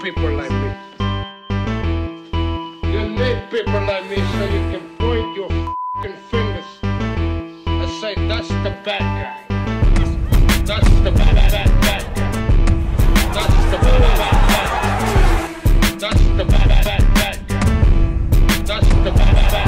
people like me. You need people like me so you can point your f***ing fingers and say, that's the bad guy. That's the bad guy. That's the bad guy. That's the bad guy. That's the bad guy.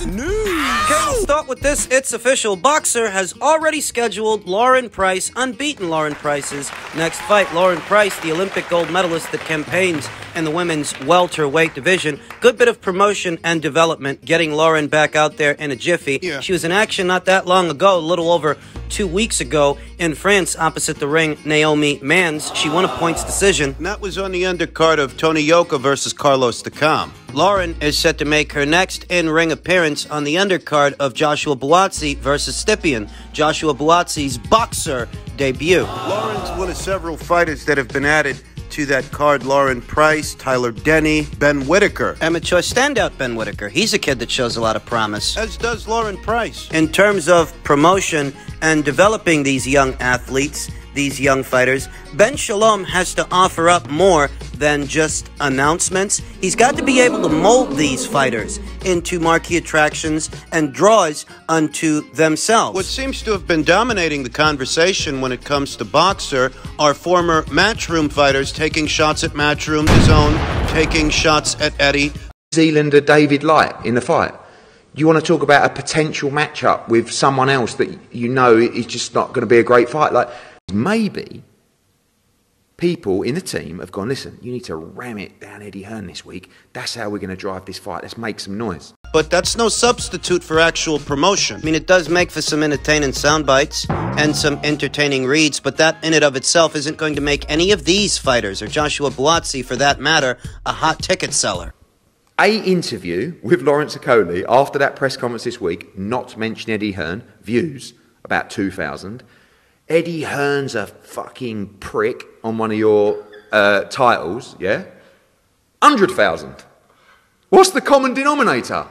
Okay, we'll start with this. It's official. Boxer has already scheduled Lauren Price, unbeaten Lauren Price's next fight. Lauren Price, the Olympic gold medalist that campaigns in the women's welterweight division. Good bit of promotion and development, getting Lauren back out there in a jiffy. Yeah. She was in action not that long ago, a little over 2 weeks ago in France opposite the ring, Naomi Mans. She won a points decision. And that was on the undercard of Tony Yoka versus Carlos Takam. Lauren is set to make her next in-ring appearance on the undercard of Joshua Buatsi versus Stipien, Joshua Buatsi's boxer debut. Lauren's one of several fighters that have been added to that card. Lauren Price, Tyler Denny, Ben Whitaker. Amateur standout Ben Whitaker. He's a kid that shows a lot of promise. As does Lauren Price. In terms of promotion and developing these young athletes, these young fighters, Ben Shalom has to offer up more than just announcements. He's got to be able to mold these fighters into marquee attractions and draws unto themselves. What seems to have been dominating the conversation when it comes to Boxer are former Matchroom fighters taking shots at Matchroom, DAZN, taking shots at Eddie. Zealander David Light in the fight. You want to talk about a potential matchup with someone else that you know is just not going to be a great fight. Like, maybe people in the team have gone, listen, you need to ram it down Eddie Hearn this week. That's how we're going to drive this fight. Let's make some noise. But that's no substitute for actual promotion. I mean, it does make for some entertaining sound bites and some entertaining reads, but that in and of itself isn't going to make any of these fighters, or Joshua Buatsi for that matter, a hot ticket seller. A interview with Lawrence Okoli after that press conference this week, not to mention Eddie Hearn, views about 2,000. Eddie Hearn's a fucking prick on one of your titles, yeah? 100,000. What's the common denominator?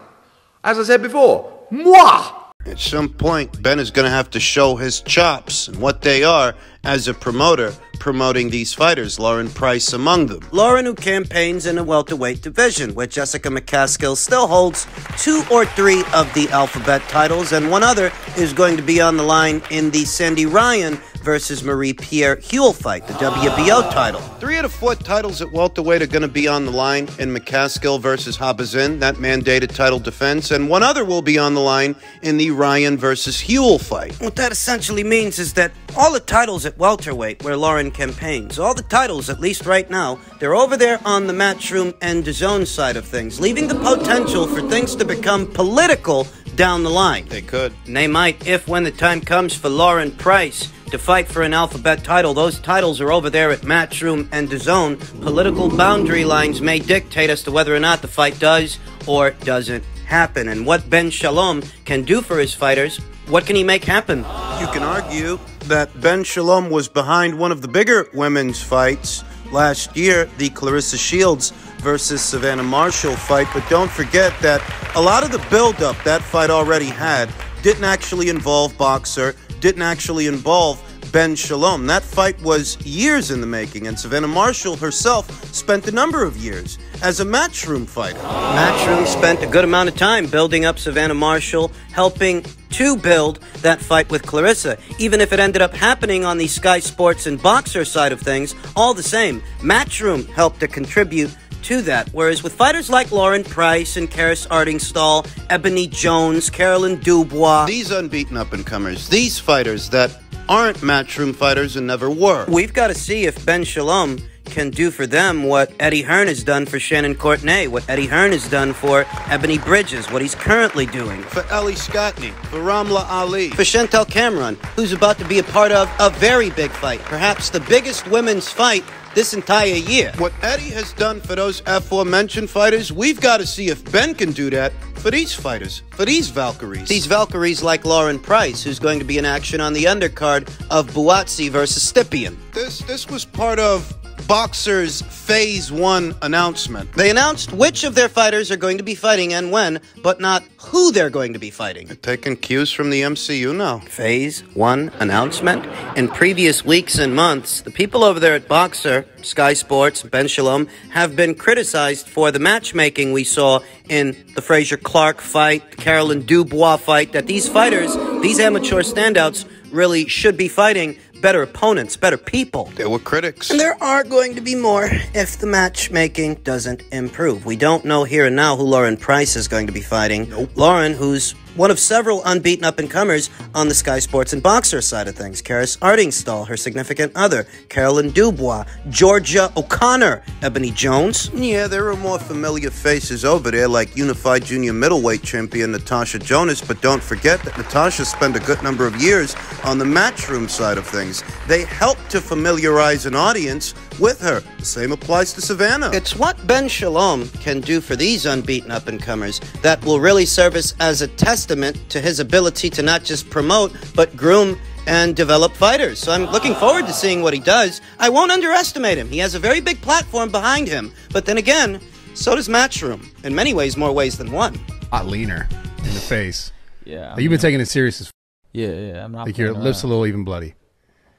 As I said before, moi! At some point, Ben is going to have to show his chops and what they are as a promoter, promoting these fighters, Lauren Price among them. Lauren, who campaigns in a welterweight division, where Jessica McCaskill still holds 2 or 3 of the alphabet titles, and one other is going to be on the line in the Sandy Ryan versus Marie-Pierre Huel fight, the WBO title. 3 out of 4 titles at welterweight are going to be on the line in McCaskill versus Habazin, that mandated title defense, and one other will be on the line in the Ryan versus Huel fight. What that essentially means is that all the titles at welterweight where Lauren campaigns, all the titles, at least right now, they're over there on the Matchroom and DAZN side of things, leaving the potential for things to become political down the line. They could. And they might, if when the time comes for Lauren Price to fight for an alphabet title. Those titles are over there at Matchroom and DAZN. Political boundary lines may dictate as to whether or not the fight does or doesn't happen. And what Ben Shalom can do for his fighters, what can he make happen? You can argue that Ben Shalom was behind one of the bigger women's fights last year, the Clarissa Shields versus Savannah Marshall fight, but don't forget that a lot of the build-up that fight already had didn't actually involve Boxer, didn't actually involve Ben Shalom. That fight was years in the making, and Savannah Marshall herself spent a number of years as a Matchroom fighter. Matchroom spent a good amount of time building up Savannah Marshall, helping to build that fight with Clarissa. Even if it ended up happening on the Sky Sports and Boxer side of things, all the same, Matchroom helped to contribute to that. Whereas with fighters like Lauren Price and Karis Ardingstall, Ebony Jones, Carolyn Dubois, these unbeaten up-and-comers, these fighters that aren't Matchroom fighters and never were, we've got to see if Ben Shalom can do for them what Eddie Hearn has done for Shannon Courtenay, what Eddie Hearn has done for Ebony Bridges, what he's currently doing for Ellie Scotney, for Ramla Ali, for Chantel Cameron, who's about to be a part of a very big fight, perhaps the biggest women's fight this entire year. What Eddie has done for those aforementioned fighters, we've got to see if Ben can do that for these fighters, for these Valkyries. These Valkyries like Lauren Price, who's going to be in action on the undercard of Buatsi versus Stipien. This was part of Boxer's Phase 1 announcement. They announced which of their fighters are going to be fighting and when, but not who they're going to be fighting. They're taking cues from the MCU now. Phase 1 announcement? In previous weeks and months, the people over there at Boxer, Sky Sports, Ben Shalom, have been criticized for the matchmaking we saw in the Frazier-Clark fight, the Carolyn Dubois fight, that these fighters, these amateur standouts, really should be fighting better opponents, better people. There were critics. And there are going to be more if the matchmaking doesn't improve. We don't know here and now who Lauren Price is going to be fighting. Nope. Lauren, who's one of several unbeaten up-and-comers on the Sky Sports and Boxer side of things. Karis Artingstall, her significant other. Carolyn Dubois. Georgia O'Connor. Ebony Jones. Yeah, there are more familiar faces over there, like unified junior middleweight champion Natasha Jonas, but don't forget that Natasha spent a good number of years on the matchroom side of things. They helped to familiarize an audience with her. The same applies to Savannah. It's what Ben Shalom can do for these unbeaten up-and-comers that will really serve us as a testament to his ability to not just promote, but groom and develop fighters. So I'm looking forward to seeing what he does. I won't underestimate him. He has a very big platform behind him. But then again, so does Matchroom. In many ways, more ways than one. A lot leaner in the face. Yeah. Like, you've been taking it serious as Yeah, I'm not like your lips a little even bloody.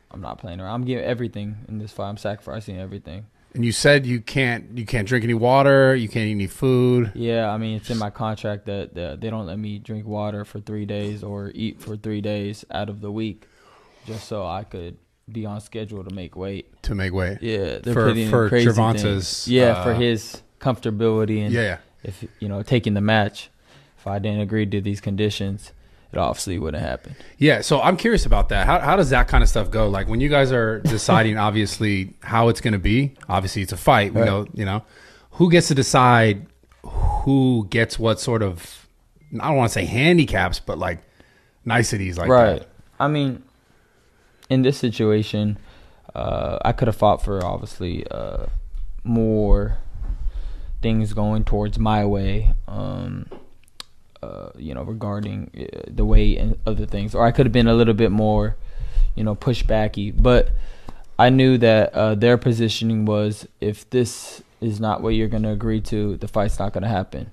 I'm not playing around. I'm giving everything in this fight. I'm sacrificing everything. And you said you can't drink any water, you can't eat any food. Yeah, I mean, it's in my contract that they don't let me drink water for 3 days or eat for 3 days out of the week, just so I could be on schedule to make weight. To make weight. Yeah, they're for putting in crazy Gervonta's. things. Yeah, for his comfortability and if taking the match. If I didn't agree to these conditions, it obviously wouldn't happen. Yeah, so I'm curious about that. How does that kind of stuff go? Like when you guys are deciding, obviously, how it's going to be. Obviously, it's a fight. We know, who gets to decide who gets what sort of, I don't want to say handicaps, but like niceties like that. Right. I mean, in this situation, I could have fought for obviously more things going towards my way. Regarding the weight and other things, or I could have been a little bit more, pushbacky. But I knew that their positioning was, if this is not what you're going to agree to, the fight's not going to happen.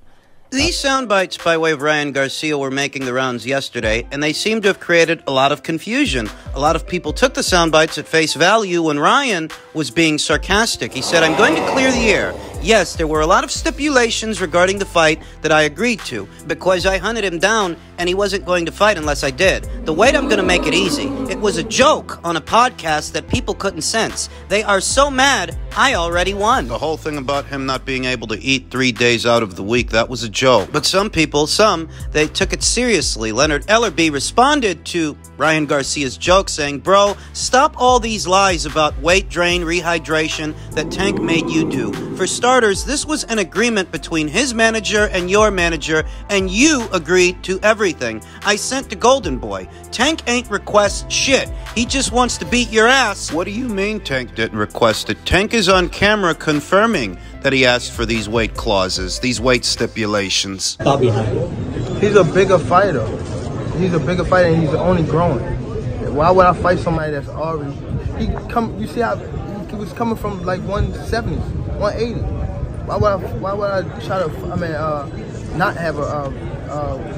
These sound bites by way of Ryan Garcia were making the rounds yesterday, and they seem to have created a lot of confusion. A lot of people took the sound bites at face value when Ryan was being sarcastic. He said, "I'm going to clear the air. Yes, there were a lot of stipulations regarding the fight that I agreed to, because I hunted him down and he wasn't going to fight unless I did. The weight, I'm going to make it easy. It was a joke on a podcast that people couldn't sense. They are so mad, I already won." The whole thing about him not being able to eat 3 days out of the week, that was a joke. But some people, they took it seriously. Leonard Ellerby responded to Ryan Garcia's joke saying, "Bro, stop all these lies about weight drain, rehydration that Tank made you do. For starters, this was an agreement between his manager and your manager, and you agreed to everything. I sent to Golden Boy. Tank ain't request shit. He just wants to beat your ass." What do you mean Tank didn't request it? Tank is on camera confirming that he asked for these weight clauses, these weight stipulations. He's a bigger fighter. He's a bigger fighter, and he's only growing. Why would I fight somebody that's already... You see how he was coming from like 170s, 180. Why would I try to, not have a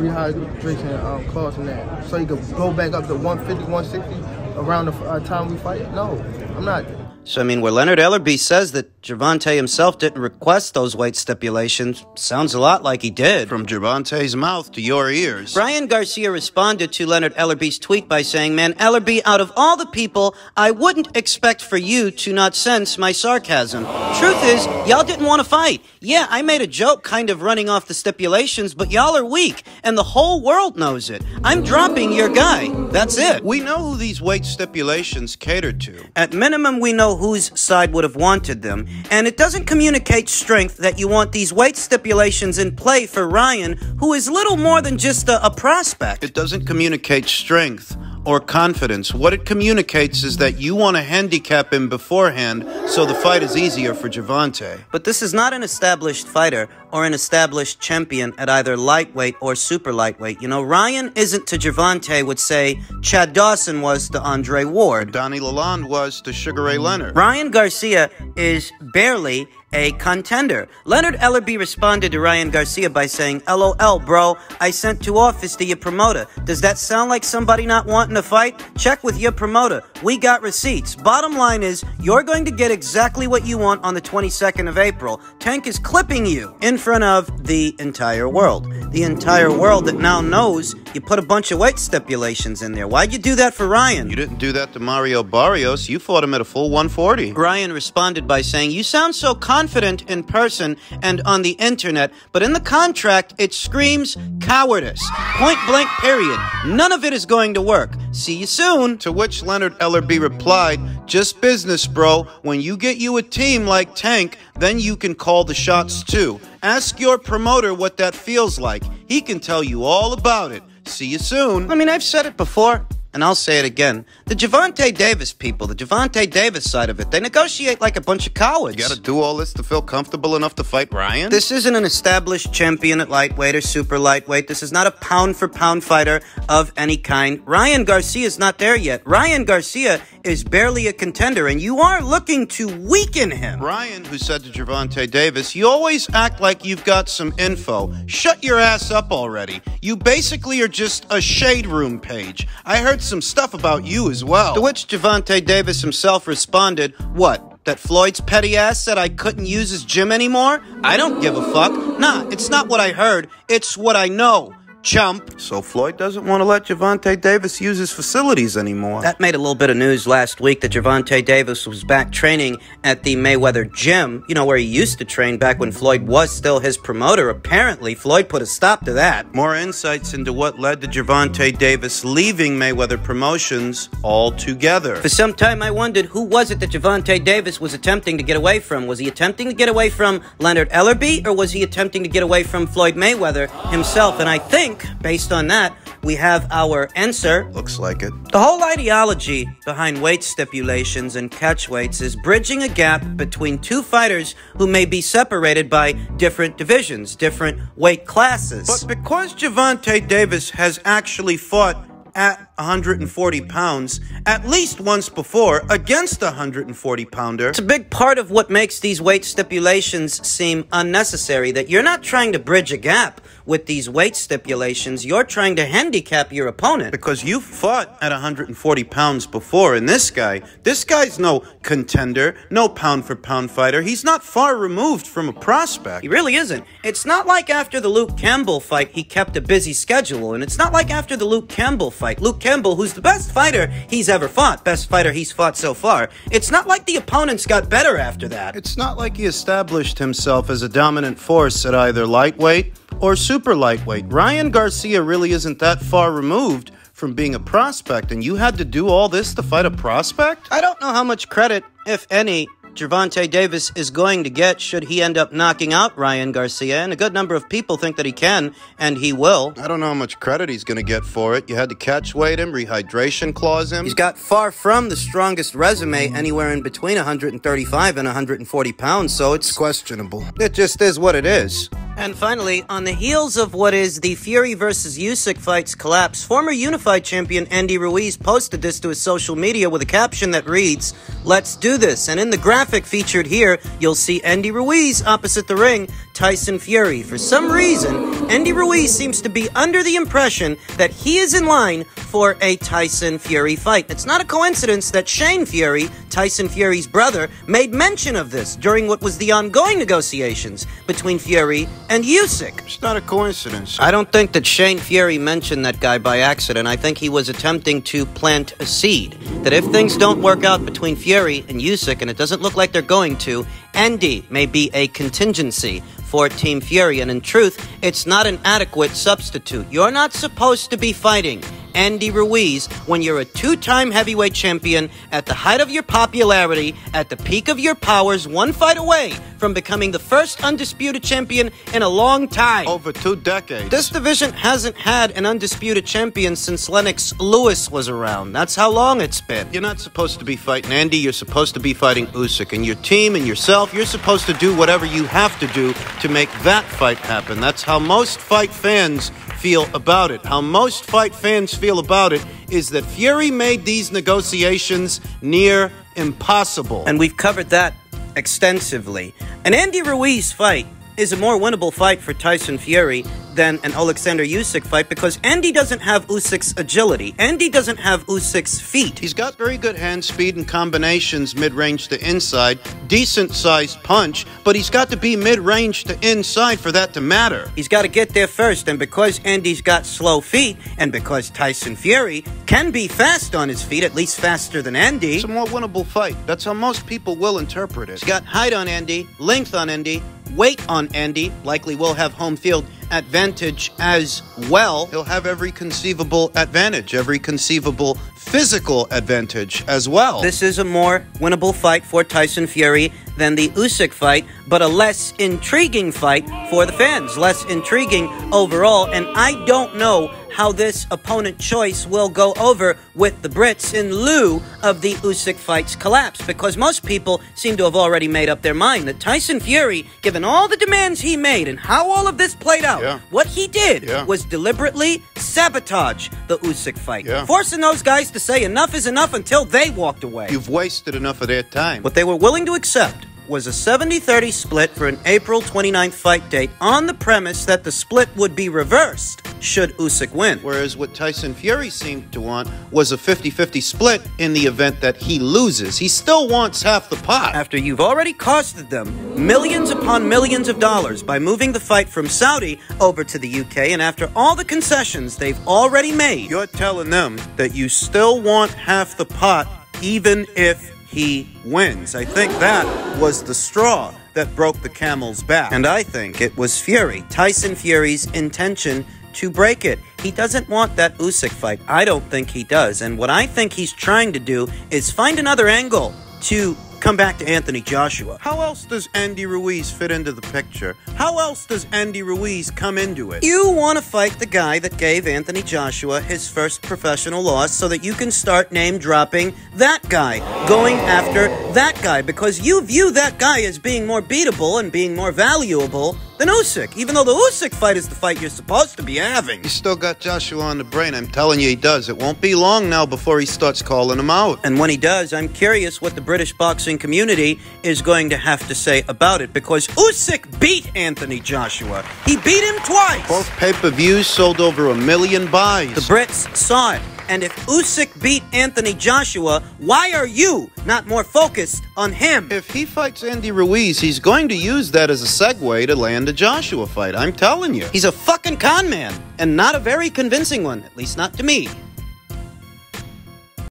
rehydration clause in that, so he could go back up to 150, 160 around the time we fight? No, I'm not. So, where Leonard Ellerby says that Gervonta himself didn't request those weight stipulations, sounds a lot like he did. From Gervonta's mouth to your ears. Brian Garcia responded to Leonard Ellerby's tweet by saying, "Man, Ellerby, out of all the people, I wouldn't expect for you to not sense my sarcasm. Truth is, y'all didn't want to fight. Yeah, I made a joke kind of running off the stipulations, but y'all are weak, and the whole world knows it. I'm dropping your guy. That's it." We know who these weight stipulations cater to. At minimum, we know whose side would have wanted them, and it doesn't communicate strength that you want these weight stipulations in play for Ryan, who is little more than just a prospect. It doesn't communicate strength or confidence. What it communicates is that you want to handicap him beforehand so the fight is easier for Gervonta. But this is not an established fighter or an established champion at either lightweight or super lightweight. You know, Ryan isn't to Gervonta what, say, Chad Dawson was to Andre Ward. Donnie Lalonde was to Sugar Ray Leonard. Ryan Garcia is barely a contender. Leonard Ellerbe responded to Ryan Garcia by saying, LOL, bro, I sent to office to your promoter. Does that sound like somebody not wanting to fight? Check with your promoter. We got receipts. Bottom line is, you're going to get exactly what you want on the 22nd of April. Tank is clipping you in front of the entire world. The entire world that now knows you put a bunch of weight stipulations in there. Why'd you do that for Ryan? You didn't do that to Mario Barrios. You fought him at a full 140. Ryan responded by saying, you sound so confident in person and on the internet, but in the contract, it screams cowardice. Point blank, period. None of it is going to work. See you soon. To which Leonard Ellerbe replied, just business, bro. When you get you a team like Tank, then you can call the shots too. Ask your promoter what that feels like. He can tell you all about it. See you soon. I mean, I've said it before, and I'll say it again. The Gervonta Davis people, the Gervonta Davis side of it, they negotiate like a bunch of cowards. You gotta do all this to feel comfortable enough to fight Ryan? This isn't an established champion at lightweight or super lightweight. This is not a pound-for-pound fighter of any kind. Ryan Garcia's not there yet. Ryan Garcia is barely a contender, and you are looking to weaken him. Ryan, who said to Gervonta Davis, you always act like you've got some info. Shut your ass up already. You basically are just a shade room page. I heard some stuff about you as well. To which Gervonta Davis himself responded, what? That Floyd's petty ass said I couldn't use his gym anymore? I don't give a fuck. Nah, it's not what I heard. It's what I know. Chump. So Floyd doesn't want to let Gervonta Davis use his facilities anymore. That made a little bit of news last week that Gervonta Davis was back training at the Mayweather gym, you know, where he used to train back when Floyd was still his promoter. Apparently, Floyd put a stop to that. More insights into what led to Gervonta Davis leaving Mayweather Promotions altogether. For some time, I wondered who was it that Gervonta Davis was attempting to get away from. Was he attempting to get away from Leonard Ellerbe, or was he attempting to get away from Floyd Mayweather himself? And I think, based on that, we have our answer. Looks like it. The whole ideology behind weight stipulations and catch weights is bridging a gap between two fighters who may be separated by different divisions, different weight classes. But because Gervonta Davis has actually fought at 140 pounds at least once before against a 140-pounder. It's a big part of what makes these weight stipulations seem unnecessary, that you're not trying to bridge a gap with these weight stipulations. You're trying to handicap your opponent. Because you fought at 140 pounds before, and this guy's no contender, no pound-for-pound fighter. He's not far removed from a prospect. He really isn't. It's not like after the Luke Campbell fight, he kept a busy schedule, and it's not like after the Luke Campbell fight, Luke Campbell, who's the best fighter he's ever fought, best fighter he's fought so far, it's not like the opponents got better after that. It's not like he established himself as a dominant force at either lightweight or super lightweight. Ryan Garcia really isn't that far removed from being a prospect, and you had to do all this to fight a prospect? I don't know how much credit, if any, Gervonta Davis is going to get should he end up knocking out Ryan Garcia, and a good number of people think that he can, and he will. I don't know how much credit he's going to get for it. You had to catch weight him, rehydration clause him. He's got far from the strongest resume, anywhere in between 135 and 140 pounds, so it's questionable. It just is what it is. And finally, on the heels of what is the Fury versus Usyk fight's collapse, former Unified Champion Andy Ruiz posted this to his social media with a caption that reads, "Let's do this." And in the graphic featured here, you'll see Andy Ruiz opposite the ring, Tyson Fury. For some reason, Andy Ruiz seems to be under the impression that he is in line for a Tyson Fury fight. It's not a coincidence that Shane Fury, Tyson Fury's brother, made mention of this during what was the ongoing negotiations between Fury and Usyk. It's not a coincidence. I don't think that Shane Fury mentioned that guy by accident. I think he was attempting to plant a seed. That if things don't work out between Fury and Usyk, and it doesn't look like they're going to, Andy may be a contingency for Team Fury. And in truth, it's not an adequate substitute. You're not supposed to be fighting Andy Ruiz when you're a two-time heavyweight champion at the height of your popularity, at the peak of your powers, one fight away from becoming the first undisputed champion in a long time. Over 2 decades. This division hasn't had an undisputed champion since Lennox Lewis was around. That's how long it's been. You're not supposed to be fighting Andy. You're supposed to be fighting Usyk. And your team and yourself, you're supposed to do whatever you have to do to make that fight happen. That's how most fight fans feel about it. How most fight fans feel about it is that Fury made these negotiations near impossible. And we've covered that extensively. An Andy Ruiz fight is a more winnable fight for Tyson Fury than an Alexander Usyk fight because Andy doesn't have Usyk's agility. Andy doesn't have Usyk's feet. He's got very good hand speed and combinations mid-range to inside, decent-sized punch, but he's got to be mid-range to inside for that to matter. He's got to get there first, and because Andy's got slow feet, and because Tyson Fury can be fast on his feet, at least faster than Andy, It's a more winnable fight. That's how most people will interpret it. he's got height on Andy, length on Andy, weight on Andy, likely will have home field advantage as well. He'll have every conceivable advantage, every conceivable physical advantage as well. This is a more winnable fight for Tyson Fury than the Usyk fight, but a less intriguing fight for the fans. Less intriguing overall, and I don't know how this opponent choice will go over with the Brits in lieu of the Usyk fight's collapse, because most people seem to have already made up their mind that Tyson Fury, given all the demands he made and how all of this played out, what he did was deliberately sabotage the Usyk fight, forcing those guys to say enough is enough until they walked away. You've wasted enough of their time. What they were willing to accept was a 70-30 split for an April 29th fight date on the premise that the split would be reversed should Usyk win. Whereas what Tyson Fury seemed to want was a 50-50 split in the event that he loses. He still wants half the pot. After you've already costed them millions upon millions of dollars by moving the fight from Saudi over to the UK, and after all the concessions they've already made, You're telling them that you still want half the pot even if he wins. I think that was the straw that broke the camel's back. and I think it was Fury, Tyson Fury's intention to break it. He doesn't want that Usyk fight. I don't think he does. And what I think he's trying to do is find another angle to come back to Anthony Joshua. How else does Andy Ruiz fit into the picture? How else does Andy Ruiz come into it? You want to fight the guy that gave Anthony Joshua his first professional loss so that you can start name-dropping that guy, going after that guy, because you view that guy as being more beatable and being more valuable than Usyk, even though the Usyk fight is the fight you're supposed to be having. He's still got Joshua on the brain. I'm telling you he does. It won't be long now before he starts calling him out. And when he does, I'm curious what the British boxing community is going to have to say about it, because Usyk beat Anthony Joshua. He beat him twice. Both pay-per-views sold over 1 million buys. The Brits saw it. And if Usyk beat Anthony Joshua, why are you not more focused on him? If he fights Andy Ruiz, he's going to use that as a segue to land a Joshua fight. I'm telling you. He's a fucking con man, and not a very convincing one, at least not to me.